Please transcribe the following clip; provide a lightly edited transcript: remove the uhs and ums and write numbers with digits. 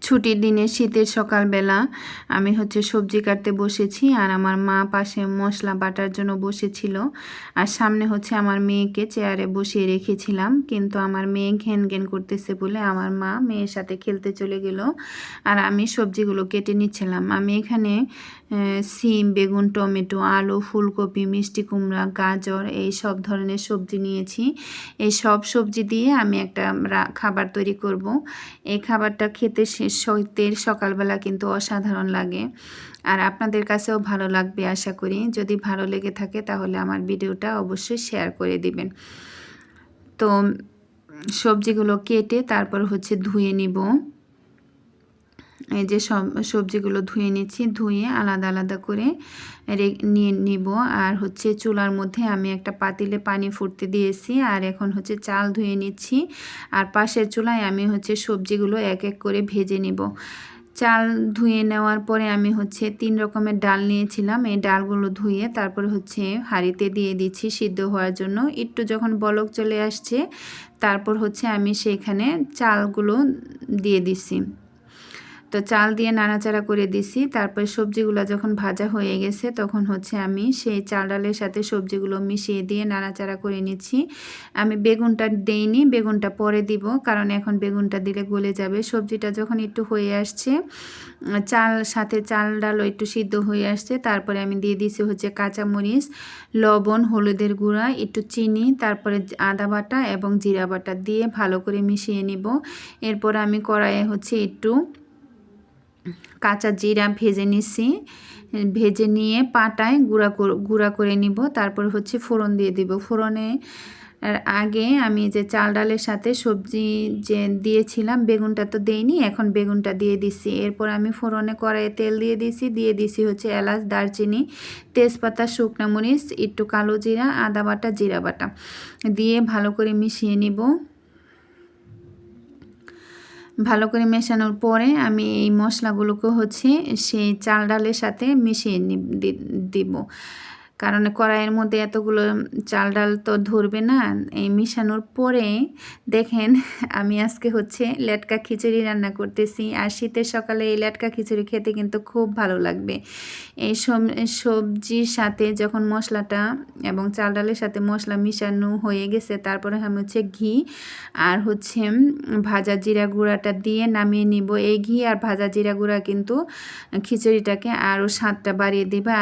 ছুটির দিনে শীতের সকালবেলা আমি সবজি কাটতে বসেছি, আর আমার মা পাশে মশলা বাটার জন্য বসেছিল। আর সামনে আমার মেয়েকে চেয়ারে বসিয়ে রেখেছিলাম, কিন্তু আমার মেয়ে ঘ্যান ঘ্যান করতেছে বলে আমার মা মেয়ের সাথে খেলতে চলে গেল। আর আমি সবজিগুলো কেটে নিচ্ছিলাম। আমি এখানে সিম, বেগুন, টমেটো, আলু, ফুলকপি, মিষ্টি কুমড়া, গাজর এই সব ধরনের সবজি নিয়েছি। এই সব সবজি দিয়ে আমি একটা খাবার তৈরি করব। এই খাবারটা খেতে শীতের সকালবেলা কিন্তু অসাধারণ লাগে, আর আপনাদের কাছেও ভালো লাগবে আশা করি। যদি ভালো লেগে থাকে তাহলে আমার ভিডিওটা অবশ্যই শেয়ার করে দিবেন। তো সবজিগুলো কেটে তারপর ধুয়ে নিব। এই যে সবজিগুলো ধুয়ে নিচ্ছি, ধুয়ে আলাদা আলাদা করে নিয়ে নিব। আর চুলার মধ্যে আমি একটা পাতিলে পানি ফুটতে দিয়েছি, আর এখন চাল ধুয়ে নিচ্ছি। আর পাশের চুলায় আমি সবজিগুলো এক এক করে ভেজে নিব। চাল ধুয়ে নেওয়ার পরে আমি 3 রকমের ডাল নিয়েছিলাম। এই ডালগুলো ধুয়ে তারপরে হাঁড়িতে দিয়ে দিচ্ছি সিদ্ধ হওয়ার জন্য। একটু যখন বলক চলে আসছে তারপর আমি সেইখানে চালগুলো দিয়ে দিছি। তো চাল দিয়ে নাড়াচাড়া করে দিছি। তারপর সবজিগুলো যখন ভাজা হয়ে গেছে তখন আমি সেই চাল ডালের সাথে সবজিগুলো মিশিয়ে দিয়ে নাড়াচাড়া করে নিচ্ছি। আমি বেগুনটা দেইনি, বেগুনটা পরে দিব, কারণ এখন বেগুনটা দিলে গলে যাবে। সবজিটা যখন একটু হয়ে আসছে, চাল ডালও একটু সিদ্ধ হয়ে আসছে, তারপরে আমি দিয়ে দিছি কাঁচামরিচ, লবণ, হলুদের গুঁড়া, একটু চিনি, তারপরে আদা বাটা এবং জিরা বাটা দিয়ে ভালো করে মিশিয়ে নিব। এরপর আমি কড়াইয়ে একটু কাঁচা জিরা ভেজে নিছি, ভেজে নিয়ে পাটায় গুঁড়া করে নিব। তারপর ফোড়ন দিয়ে দিব। ফোড়নে আগে আমি যে চাল ডালের সাথে সবজি যে দিয়েছিলাম, বেগুনটা তো দেইনি, এখন বেগুনটা দিয়ে দিছি। এরপর আমি ফোড়নে কড়াইয়ে তেল দিয়ে দিছি এলাচ, দারচিনি, তেজপাতা, শুকনো মরিচ, একটু কালো জিরা, আদা বাটা, জিরা বাটা দিয়ে ভালো করে মিশিয়ে নিব। ভালো করে মেশানোর পরে আমি এই মশলাগুলোকে সেই চাল ডালের সাথে মিশিয়ে দিব, কারণ কড়াইয়ের মধ্যে এতগুলো চাল ডাল তো ধরবে না। এই মিশানোর পরে দেখেন আমি আজকে লেটকা খিচুড়ি রান্না করতেছি। আর শীতের সকালে এই লেটকা খিচুড়ি খেতে কিন্তু খুব ভালো লাগবে। এই সবজির সাথে যখন মশলাটা এবং চাল ডালের সাথে মশলা মিশানো হয়ে গেছে, তারপরে আমি ঘি আর ভাজা জিরা গুঁড়াটা দিয়ে নামিয়ে নিব। এই ঘি আর ভাজা জিরা গুঁড়া কিন্তু খিচুড়িটাকে আরও স্বাদটা বাড়িয়ে দেবে। আর